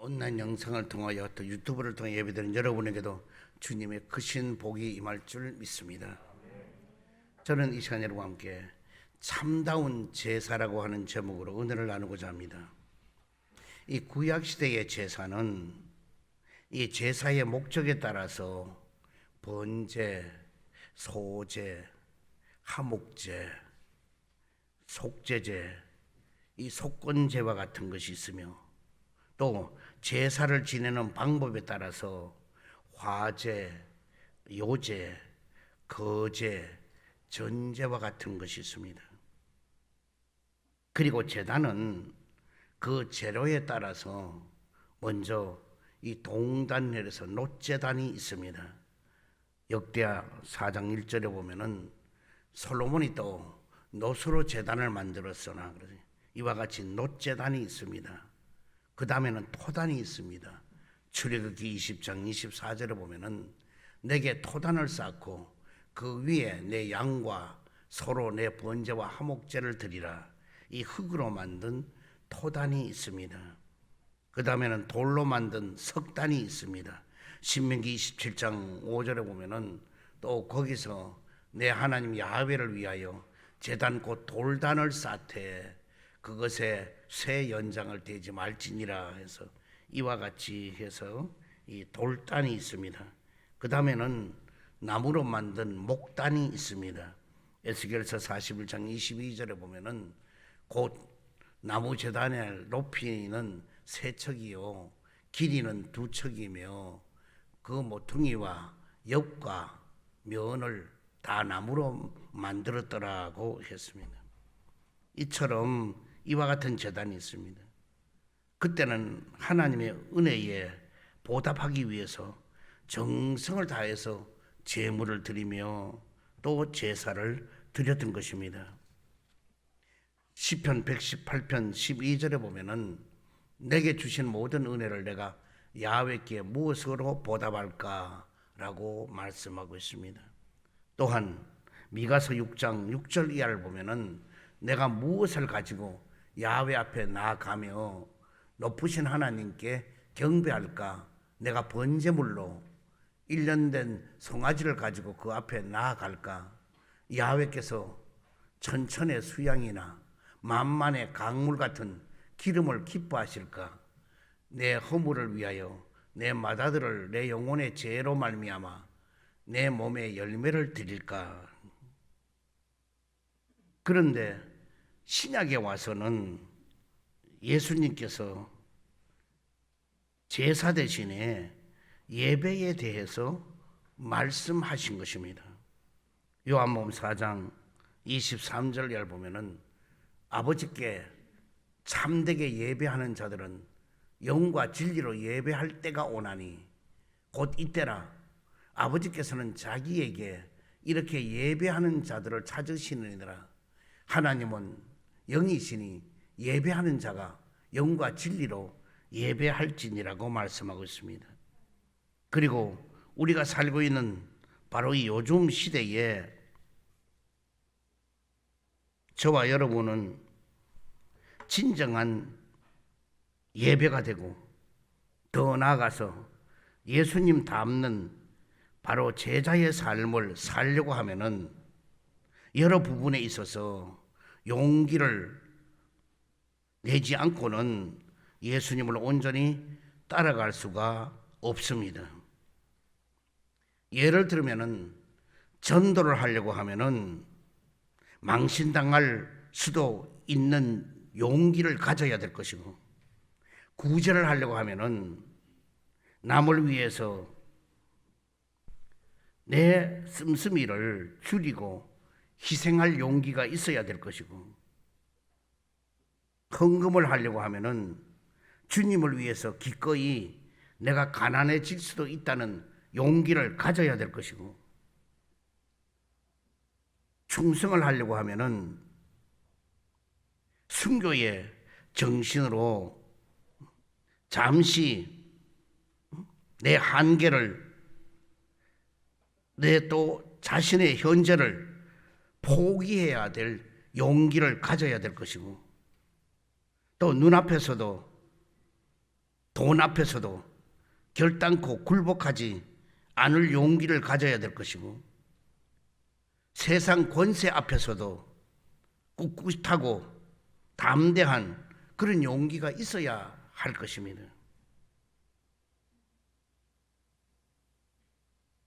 온라인 영상을 통하여 또 유튜브를 통해 예배드리는 여러분에게도 주님의 크신 복이 임할 줄 믿습니다. 저는 이 시간 여러분과 함께 참다운 제사라고 하는 제목으로 은혜를 나누고자 합니다. 이 구약시대의 제사는 이 제사의 목적에 따라서 번제, 소제, 하목제, 속제제, 이 속건제와 같은 것이 있으며 또 제사를 지내는 방법에 따라서 화제, 요제, 거제, 전제와 같은 것이 있습니다. 그리고 제단은 그 재료에 따라서 먼저 이 동단열에서 놋제단이 있습니다. 역대하 4장 1절에 보면은 솔로몬이 또 놋으로 제단을 만들었으나 이와 같이 놋제단이 있습니다. 그 다음에는 토단이 있습니다. 출애굽기 20장 24절에 보면은 내게 토단을 쌓고 그 위에 내 양과 서로 내 번제와 화목제를 드리라. 이 흙으로 만든 토단이 있습니다. 그 다음에는 돌로 만든 석단이 있습니다. 신명기 27장 5절에 보면은 또 거기서 내 하나님 야훼를 위하여 제단 곧 돌단을 쌓되 그것에 새 연장을 대지 말지니라 해서 이와 같이 해서 이 돌단이 있습니다. 그 다음에는 나무로 만든 목단이 있습니다. 에스겔서 41장 22절에 보면은 곧 나무 제단의 높이는 3척이요 길이는 2척이며 그 모퉁이와 옆과 면을 다 나무로 만들었더라고 했습니다. 이처럼 이와 같은 제단이 있습니다. 그때는 하나님의 은혜에 보답하기 위해서 정성을 다해서 제물을 드리며 또 제사를 드렸던 것입니다. 시편 118편 12절에 보면은 내게 주신 모든 은혜를 내가 야훼께 무엇으로 보답할까라고 말씀하고 있습니다. 또한 미가서 6장 6절 이하를 보면은 내가 무엇을 가지고 야훼 앞에 나아가며 높으신 하나님께 경배할까? 내가 번제물로 1년 된 송아지를 가지고 그 앞에 나아갈까? 야훼께서 천천의 수양이나 만만의 강물 같은 기름을 기뻐하실까? 내 허물을 위하여 내 맏아들을 내 영혼의 죄로 말미암아 내 몸에 열매를 드릴까? 그런데 신약에 와서는 예수님께서 제사 대신에 예배에 대해서 말씀하신 것입니다. 요한복음 4장 23절을 보면은 아버지께 참되게 예배하는 자들은 영과 진리로 예배할 때가 오나니 곧 이때라. 아버지께서는 자기에게 이렇게 예배하는 자들을 찾으시느니라. 하나님은 영이시니 예배하는 자가 영과 진리로 예배할지니라고 말씀하고 있습니다. 그리고 우리가 살고 있는 바로 이 요즘 시대에 저와 여러분은 진정한 예배가 되고 더 나아가서 예수님 닮는 바로 제자의 삶을 살려고 하면은 여러 부분에 있어서 용기를 내지 않고는 예수님을 온전히 따라갈 수가 없습니다. 예를 들면은 전도를 하려고 하면은 망신당할 수도 있는 용기를 가져야 될 것이고, 구제를 하려고 하면은 남을 위해서 내 씀씀이를 줄이고 희생할 용기가 있어야 될 것이고, 헌금을 하려고 하면은 주님을 위해서 기꺼이 내가 가난해질 수도 있다는 용기를 가져야 될 것이고, 충성을 하려고 하면은 순교의 정신으로 잠시 내 한계를, 내 또 자신의 현재를 포기해야 될 용기를 가져야 될 것이고, 또 눈앞에서도 돈 앞에서도 결단코 굴복하지 않을 용기를 가져야 될 것이고, 세상 권세 앞에서도 꿋꿋하고 담대한 그런 용기가 있어야 할 것입니다.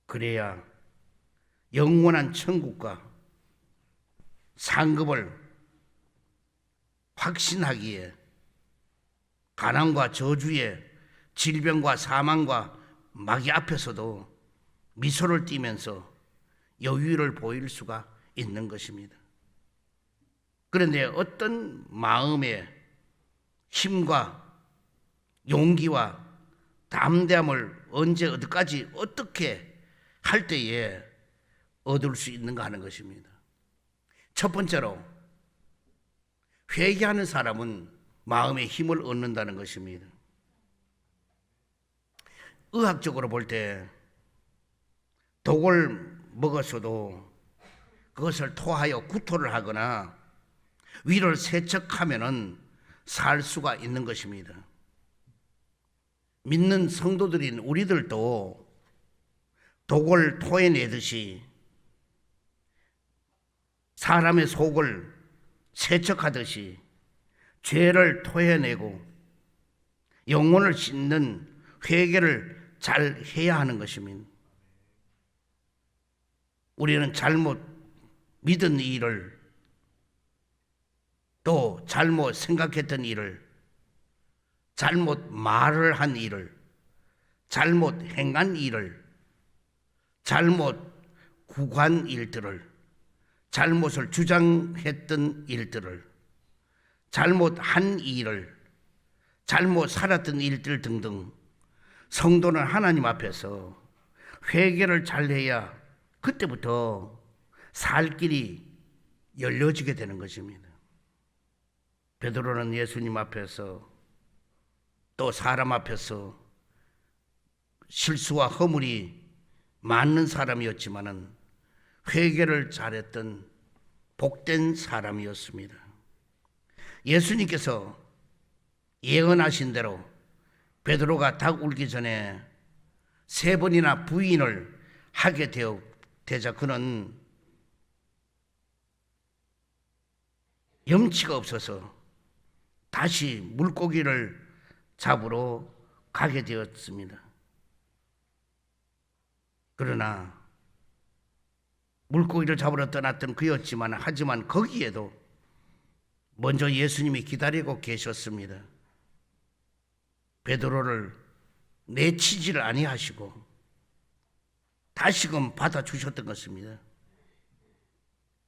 그래야 영원한 천국과 상급을 확신하기에 가난과 저주의 질병과 사망과 마귀 앞에서도 미소를 띠면서 여유를 보일 수가 있는 것입니다. 그런데 어떤 마음의 힘과 용기와 담대함을 언제 어디까지 어떻게 할 때에 얻을 수 있는가 하는 것입니다. 첫 번째로 회개하는 사람은 마음의 힘을 얻는다는 것입니다. 의학적으로 볼 때 독을 먹었어도 그것을 토하여 구토를 하거나 위를 세척하면은 살 수가 있는 것입니다. 믿는 성도들인 우리들도 독을 토해내듯이 사람의 속을 세척하듯이 죄를 토해내고 영혼을 씻는 회개를 잘 해야 하는 것입니다. 우리는 잘못 믿은 일을, 또 잘못 생각했던 일을, 잘못 말을 한 일을, 잘못 행한 일을, 잘못 구간 일들을, 잘못을 주장했던 일들을, 잘못한 일을, 잘못 살았던 일들 등등, 성도는 하나님 앞에서 회개를 잘해야 그때부터 살 길이 열려지게 되는 것입니다. 베드로는 예수님 앞에서 또 사람 앞에서 실수와 허물이 많은 사람이었지만은 회개를 잘했던 복된 사람이었습니다. 예수님께서 예언하신 대로 베드로가 닭 울기 전에 3번이나 부인을 하게 되자 그는 염치가 없어서 다시 물고기를 잡으러 가게 되었습니다. 그러나 물고기를 잡으러 떠났던 그였지만 하지만 거기에도 먼저 예수님이 기다리고 계셨습니다. 베드로를 내치지를 아니하시고 다시금 받아주셨던 것입니다.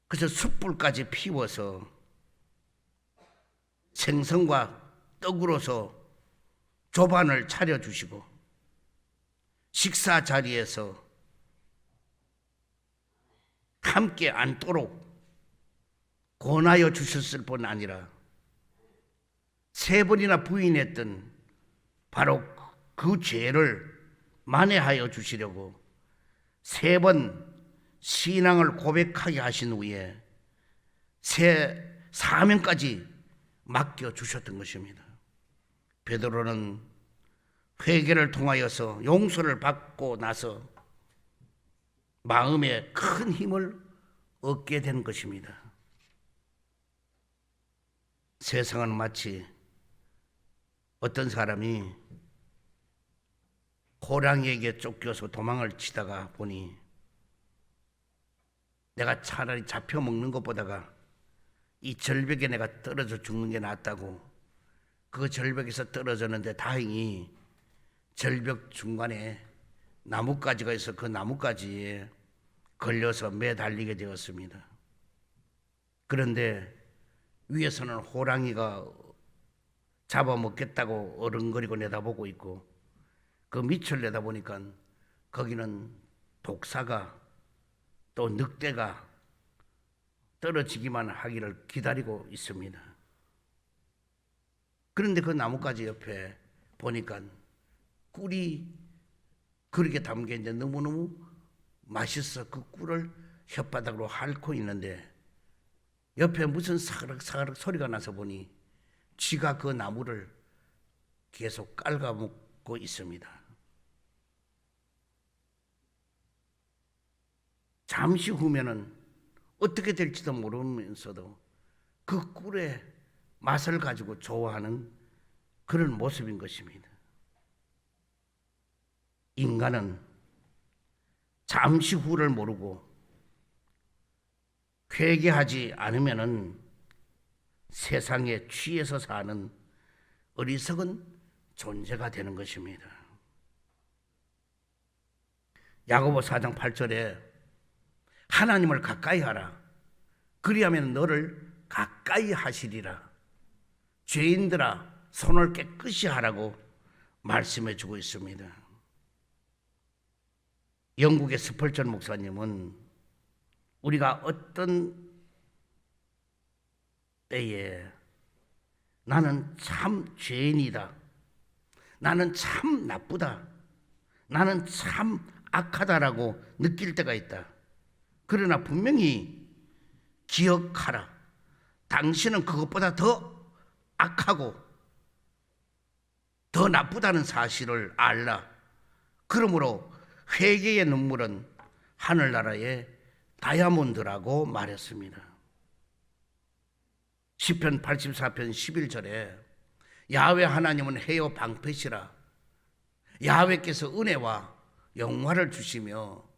그래서 숯불까지 피워서 생선과 떡으로서 조반을 차려주시고 식사 자리에서 함께 앉도록 권하여 주셨을 뿐 아니라 3번이나 부인했던 바로 그 죄를 만회하여 주시려고 3번 신앙을 고백하게 하신 후에 새 사명까지 맡겨주셨던 것입니다. 베드로는 회개를 통하여서 용서를 받고 나서 마음에 큰 힘을 얻게 된 것입니다. 세상은 마치 어떤 사람이 호랑이에게 쫓겨서 도망을 치다가 보니 내가 차라리 잡혀 먹는 것보다가 이 절벽에 내가 떨어져 죽는 게 낫다고 그 절벽에서 떨어졌는데 다행히 절벽 중간에 나뭇가지가 있어 그 나뭇가지에 걸려서 매달리게 되었습니다. 그런데 위에서는 호랑이가 잡아먹겠다고 어른거리고 내다보고 있고 그 밑을 내다보니까 거기는 독사가 또 늑대가 떨어지기만 하기를 기다리고 있습니다. 그런데 그 나뭇가지 옆에 보니까 꿀이 그렇게 담겨 있는데 너무너무 맛있어 그 꿀을 혓바닥으로 핥고 있는데 옆에 무슨 사그락사그락 소리가 나서 보니 쥐가 그 나무를 계속 깔아먹고 있습니다. 잠시 후면은 어떻게 될지도 모르면서도 그 꿀의 맛을 가지고 좋아하는 그런 모습인 것입니다. 인간은 잠시 후를 모르고 회개하지 않으면은 세상에 취해서 사는 어리석은 존재가 되는 것입니다. 야고보 4장 8절에 하나님을 가까이 하라. 그리하면 너를 가까이 하시리라. 죄인들아 손을 깨끗이 하라고 말씀해 주고 있습니다. 영국의 스펄전 목사님은 우리가 어떤 때에 나는 참 죄인이다, 나는 참 나쁘다, 나는 참 악하다라고 느낄 때가 있다. 그러나 분명히 기억하라. 당신은 그것보다 더 악하고 더 나쁘다는 사실을 알라. 그러므로 회개의 눈물은 하늘나라의 다이아몬드라고 말했습니다. 시편 84편 11절에 야훼 하나님은 해요 방패시라. 야훼께서 은혜와 영화를 주시며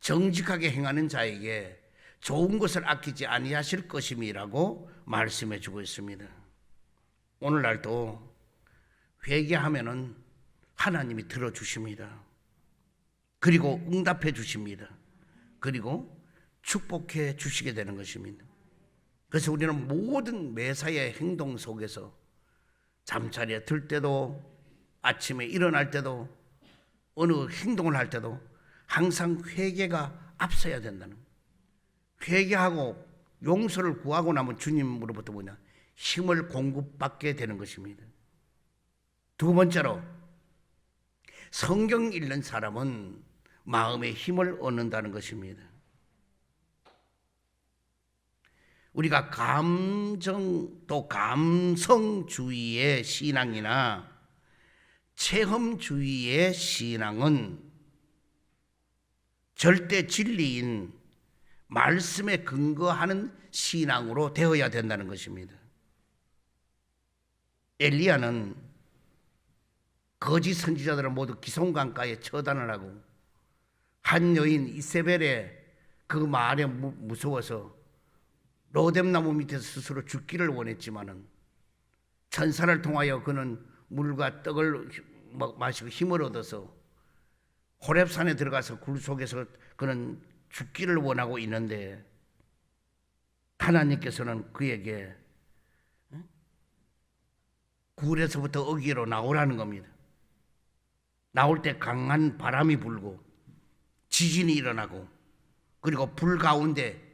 정직하게 행하는 자에게 좋은 것을 아끼지 아니하실 것임이라고 말씀해 주고 있습니다. 오늘날도 회개하면은 하나님이 들어주십니다. 그리고 응답해 주십니다. 그리고 축복해 주시게 되는 것입니다. 그래서 우리는 모든 매사의 행동 속에서 잠자리에 들 때도 아침에 일어날 때도 어느 행동을 할 때도 항상 회개가 앞서야 된다는, 회개하고 용서를 구하고 나면 주님으로부터 뭐냐? 힘을 공급받게 되는 것입니다. 두 번째로 성경 읽는 사람은 마음의 힘을 얻는다는 것입니다. 우리가 또 감성주의의 신앙이나 체험주의의 신앙은 절대 진리인 말씀에 근거하는 신앙으로 되어야 된다는 것입니다. 엘리야는 거짓 선지자들을 모두 기송강가에 처단을 하고 한 여인 이세벨의 그 말에 무서워서 로뎀나무 밑에서 스스로 죽기를 원했지만은 천사를 통하여 그는 물과 떡을 마시고 힘을 얻어서 호렙산에 들어가서 굴 속에서 그는 죽기를 원하고 있는데 하나님께서는 그에게 굴에서부터 어귀로 나오라는 겁니다. 나올 때 강한 바람이 불고 지진이 일어나고 그리고 불 가운데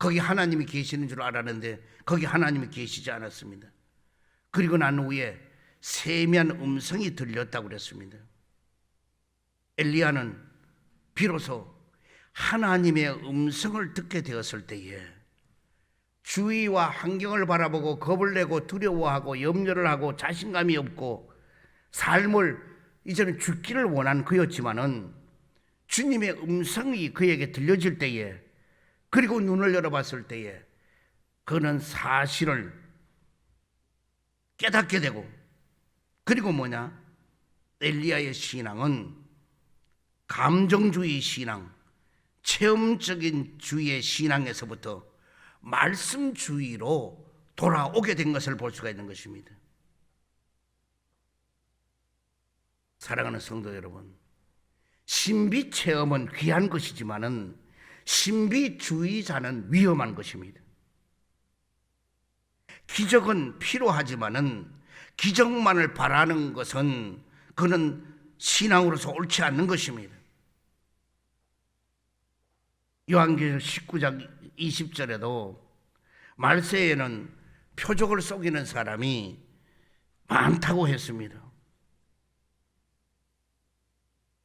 거기 하나님이 계시는 줄 알았는데 거기 하나님이 계시지 않았습니다. 그리고 난 후에 세미한 음성이 들렸다고 그랬습니다. 엘리야는 비로소 하나님의 음성을 듣게 되었을 때에 주위와 환경을 바라보고 겁을 내고 두려워하고 염려를 하고 자신감이 없고 삶을 이제는 죽기를 원한 그였지만은 주님의 음성이 그에게 들려질 때에 그리고 눈을 열어봤을 때에 그는 사실을 깨닫게 되고 그리고 뭐냐? 엘리야의 신앙은 감정주의 신앙, 체험적인 주의의 신앙에서부터 말씀주의로 돌아오게 된 것을 볼 수가 있는 것입니다. 사랑하는 성도 여러분, 신비 체험은 귀한 것이지만은 신비주의자는 위험한 것입니다. 기적은 필요하지만은 기적만을 바라는 것은 그는 신앙으로서 옳지 않는 것입니다. 요한계시록 19장 20절에도 말세에는 표적을 속이는 사람이 많다고 했습니다.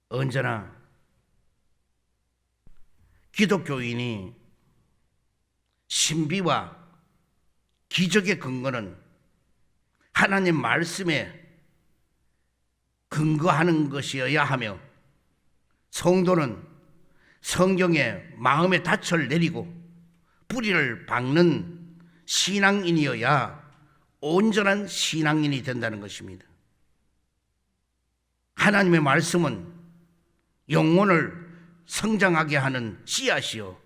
언제나 기독교인이 신비와 기적의 근거는 하나님 말씀에 근거하는 것이어야 하며, 성도는 성경에 마음의 닻을 내리고 뿌리를 박는 신앙인이어야 온전한 신앙인이 된다는 것입니다. 하나님의 말씀은 영혼을 성장하게 하는 씨앗이요,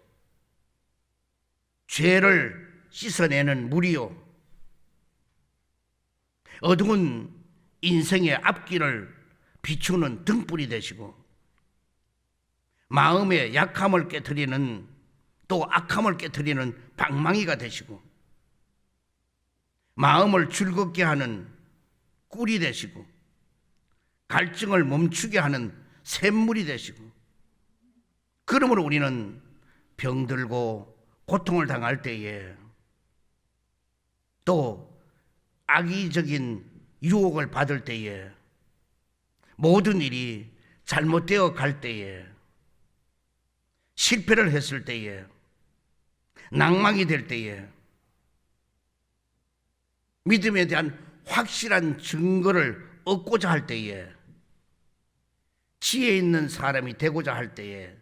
죄를 씻어내는 물이요, 어두운 인생의 앞길을 비추는 등불이 되시고, 마음의 약함을 깨트리는, 또 악함을 깨트리는 방망이가 되시고, 마음을 즐겁게 하는 꿀이 되시고, 갈증을 멈추게 하는 샘물이 되시고, 그러므로 우리는 병들고 고통을 당할 때에, 또 악의적인 유혹을 받을 때에, 모든 일이 잘못되어 갈 때에, 실패를 했을 때에, 낭망이 될 때에, 믿음에 대한 확실한 증거를 얻고자 할 때에, 지혜 있는 사람이 되고자 할 때에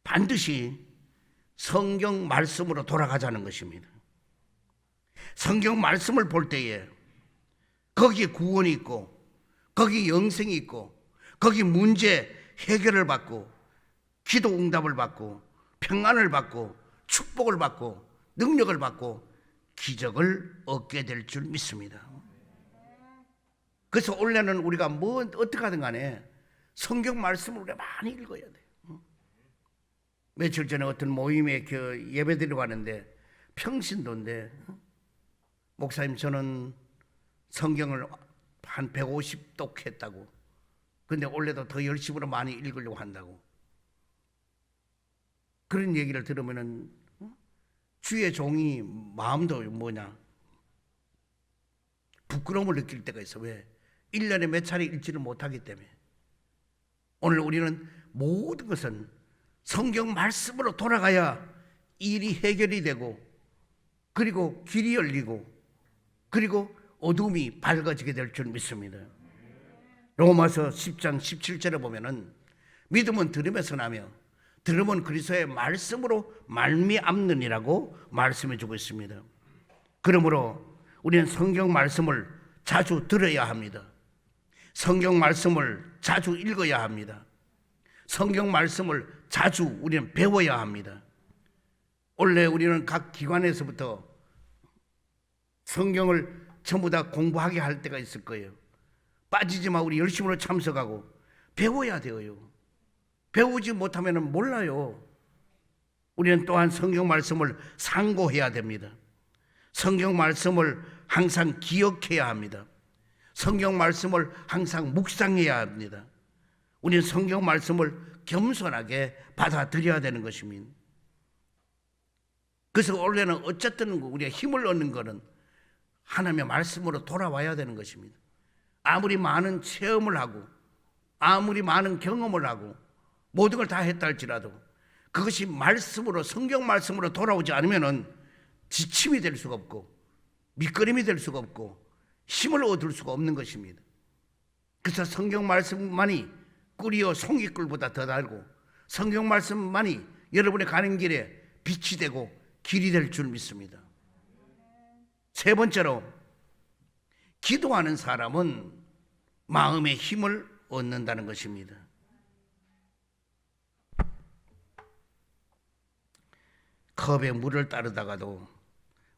반드시 성경 말씀으로 돌아가자는 것입니다. 성경 말씀을 볼 때에 거기에 구원이 있고, 거기 영생이 있고, 거기 문제 해결을 받고, 기도 응답을 받고, 평안을 받고, 축복을 받고, 능력을 받고, 기적을 얻게 될 줄 믿습니다. 그래서 원래는 우리가 뭐 어떻게 하든 간에 성경 말씀을 우리가 많이 읽어야 돼요. 며칠 전에 어떤 모임에 예배 드리러 가는데 평신도인데, 목사님 저는 성경을 한 150독 했다고, 근데 원래도 더 열심으로 많이 읽으려고 한다고, 그런 얘기를 들으면은 주의 종이 마음도 뭐냐, 부끄러움을 느낄 때가 있어. 왜? 1년에 몇 차례 읽지를 못하기 때문에. 오늘 우리는 모든 것은 성경 말씀으로 돌아가야 일이 해결이 되고, 그리고 길이 열리고, 그리고 어둠이 밝아지게 될 줄 믿습니다. 로마서 10장 17절에 보면은 믿음은 들음에서 나며 들음은 그리스도의 말씀으로 말미암느니라고 말씀해 주고 있습니다. 그러므로 우리는 성경 말씀을 자주 들어야 합니다. 성경 말씀을 자주 읽어야 합니다. 성경 말씀을 자주 우리는 배워야 합니다. 원래 우리는 각 기관에서부터 성경을 전부 다 공부하게 할 때가 있을 거예요. 빠지지 마. 우리 열심으로 참석하고 배워야 돼요. 배우지 못하면 몰라요. 우리는 또한 성경 말씀을 상고해야 됩니다. 성경 말씀을 항상 기억해야 합니다. 성경 말씀을 항상 묵상해야 합니다. 우리는 성경 말씀을 겸손하게 받아들여야 되는 것입니다. 그래서 원래는 어쨌든 우리가 힘을 얻는 것은 하나님의 말씀으로 돌아와야 되는 것입니다. 아무리 많은 체험을 하고, 아무리 많은 경험을 하고, 모든 걸 다 했다 할지라도 그것이 말씀으로, 성경 말씀으로 돌아오지 않으면 지침이 될 수가 없고, 밑거름이 될 수가 없고, 힘을 얻을 수가 없는 것입니다. 그래서 성경 말씀만이 꿀이요 송이꿀보다 더 달고, 성경 말씀만이 여러분의 가는 길에 빛이 되고 길이 될 줄 믿습니다. 세 번째로, 기도하는 사람은 마음의 힘을 얻는다는 것입니다. 컵에 물을 따르다가도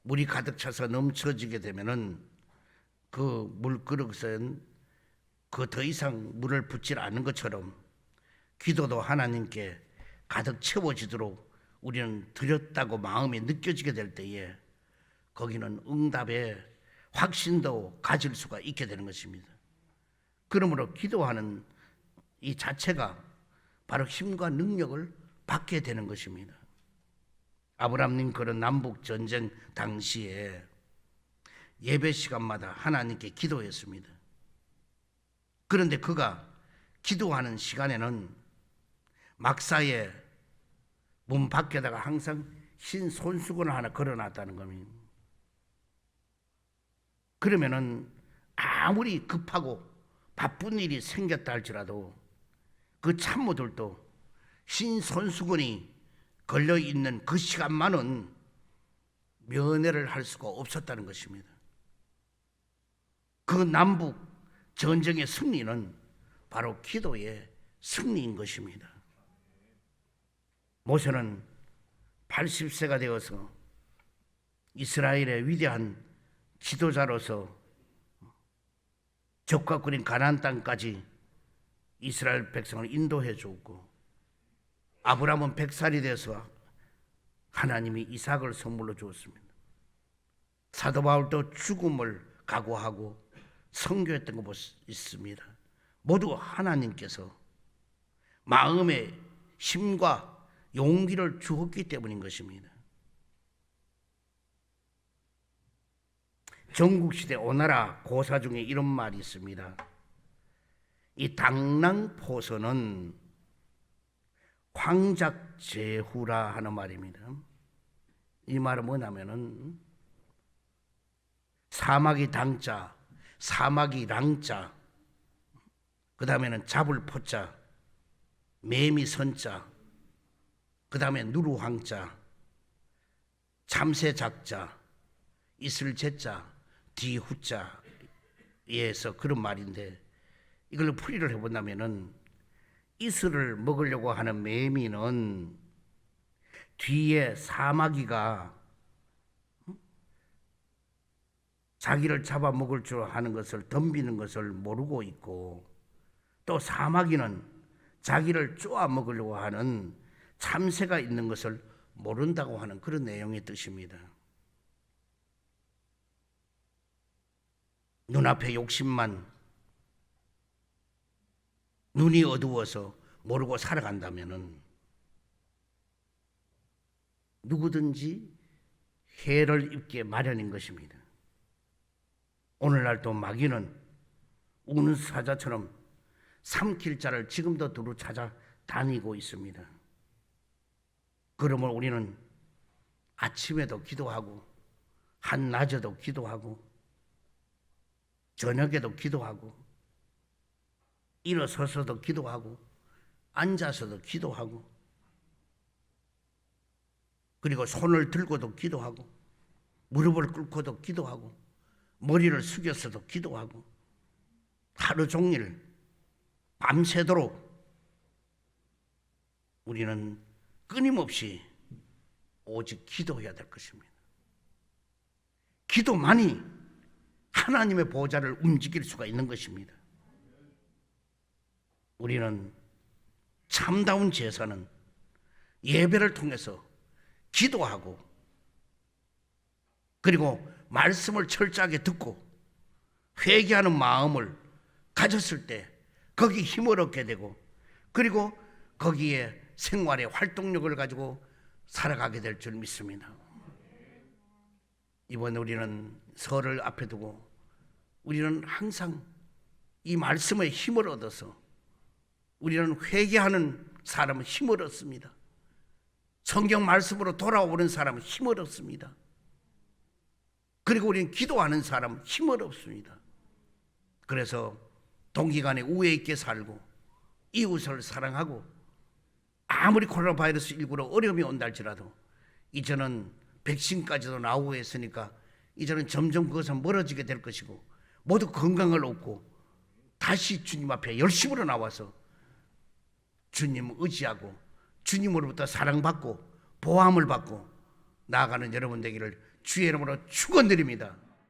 물이 가득 차서 넘쳐지게 되면은 그 물그릇은 그 더 이상 물을 붓지 않는 것처럼, 기도도 하나님께 가득 채워지도록 우리는 드렸다고 마음이 느껴지게 될 때에 거기는 응답의 확신도 가질 수가 있게 되는 것입니다. 그러므로 기도하는 이 자체가 바로 힘과 능력을 받게 되는 것입니다. 아브라함 링컨은 남북 전쟁 당시에 예배 시간마다 하나님께 기도했습니다. 그런데 그가 기도하는 시간에는 막사에 문 밖에다가 항상 흰 손수건을 하나 걸어놨다는 겁니다. 그러면은 아무리 급하고 바쁜 일이 생겼다 할지라도 그 참모들도 신손수건이 걸려있는 그 시간만은 면회를 할 수가 없었다는 것입니다. 그 남북 전쟁의 승리는 바로 기도의 승리인 것입니다. 모세는 80세가 되어서 이스라엘의 위대한 지도자로서 적과 꿀인 가나안 땅까지 이스라엘 백성을 인도해 주었고, 아브라함은 100살이 돼서 하나님이 이삭을 선물로 주었습니다. 사도 바울도 죽음을 각오하고 선교했던 거 있습니다. 모두 하나님께서 마음의 힘과 용기를 주었기 때문인 것입니다. 전국시대 오나라 고사 중에 이런 말이 있습니다. 이 당랑포서는 황작제후라 하는 말입니다. 이 말은 뭐냐면은 사막이 당자, 사막이 랑자, 그 다음에는 잡을 포자, 매미 선자, 그 다음에 누루황자, 참새 작자, 있을 제자, 뒤후자에서 그런 말인데, 이걸 풀이를 해본다면은 이슬을 먹으려고 하는 매미는 뒤에 사마귀가 자기를 잡아먹을 줄 하는 것을, 덤비는 것을 모르고 있고, 또 사마귀는 자기를 쪼아먹으려고 하는 참새가 있는 것을 모른다고 하는 그런 내용의 뜻입니다. 눈앞에 욕심만, 눈이 어두워서 모르고 살아간다면은 누구든지 해를 입게 마련인 것입니다. 오늘날도 마귀는 우는 사자처럼 삼킬 자를 지금도 두루 찾아다니고 있습니다. 그러므로 우리는 아침에도 기도하고, 한낮에도 기도하고, 저녁에도 기도하고, 일어서서도 기도하고, 앉아서도 기도하고, 그리고 손을 들고도 기도하고, 무릎을 꿇고도 기도하고, 머리를 숙여서도 기도하고, 하루 종일 밤새도록 우리는 끊임없이 오직 기도해야 될 것입니다. 기도만이 하나님의 보좌를 움직일 수가 있는 것입니다. 우리는 참다운 제사는 예배를 통해서 기도하고, 그리고 말씀을 철저하게 듣고 회개하는 마음을 가졌을 때 거기 힘을 얻게 되고, 그리고 거기에 생활의 활동력을 가지고 살아가게 될 줄 믿습니다. 이번에 우리는 설을 앞에 두고 우리는 항상 이 말씀에 힘을 얻어서, 우리는 회개하는 사람은 힘을 얻습니다. 성경 말씀으로 돌아오는 사람은 힘을 얻습니다. 그리고 우리는 기도하는 사람은 힘을 얻습니다. 그래서 동기간에 우애 있게 살고 이웃을 사랑하고, 아무리 코로나 바이러스 19로 어려움이 온다 할지라도 이제는 백신까지도 나오고 했으니까 이제는 점점 그것은 멀어지게 될 것이고, 모두 건강을 얻고 다시 주님 앞에 열심으로 나와서 주님을 의지하고 주님으로부터 사랑받고 보함을 받고 나아가는 여러분 되기를 주의 이름으로 축원드립니다.